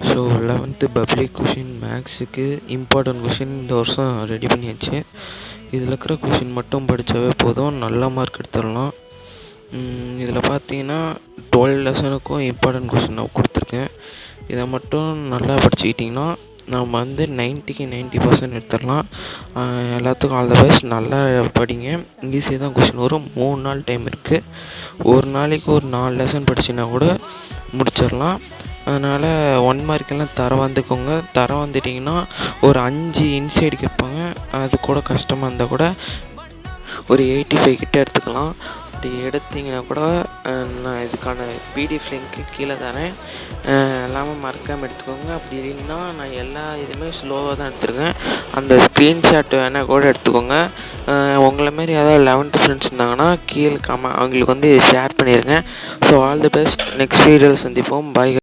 So 11th public question மேக்ஸுக்கு important question இந்த வருஷம் ரெடி பண்ணியாச்சு. இதில் இருக்கிற கொஷின் மட்டும் படித்தாவே போதும், நல்ல மார்க் எடுத்துடலாம். இதில் பார்த்தீங்கன்னா 12 லெசனுக்கும் இம்பார்ட்டன்ட் கொஷின் நான் கொடுத்துருக்கேன். இதை மட்டும் நல்லா படிச்சுக்கிட்டிங்கன்னா நம்ம வந்து 90க்கு 90% எடுத்துடலாம். எல்லாத்துக்கும் ஆல் த பெஸ்ட். நல்லா படிங்க, ஈஸியாக தான் கொஷின் வரும். 3 நாள் டைம் இருக்குது. ஒரு நாளைக்கு ஒரு 4 லெசன் படிச்சின்னா கூட முடிச்சிடலாம். அதனால் 1 மார்க்கெல்லாம் தர வந்துக்கோங்க. தர வந்துட்டிங்கன்னா ஒரு 5 இன்சைடு கேட்பாங்க, அது கூட கஷ்டமாக இருந்தால் கூட ஒரு 85 கிட்ட எடுத்துக்கலாம். அப்படி எடுத்திங்கன்னா கூட நான் இதுக்கான பிடிஎஃப் லிங்க்கு கீழே தரேன், எல்லாமே மறக்காமல் எடுத்துக்கோங்க. அப்படி இல்லைன்னா நான் எல்லா இதுவுமே ஸ்லோவாக தான் எடுத்துருக்கேன், அந்த ஸ்க்ரீன்ஷாட் வேணால் கூட எடுத்துக்கோங்க. உங்களை மாரி ஏதாவது 11th ஃப்ரெண்ட்ஸ் இருந்தாங்கன்னா கீழே அவங்களுக்கு வந்து ஷேர் பண்ணிடுங்க. So all the best. Next வீடியோவில் சந்திப்போம். பாய்.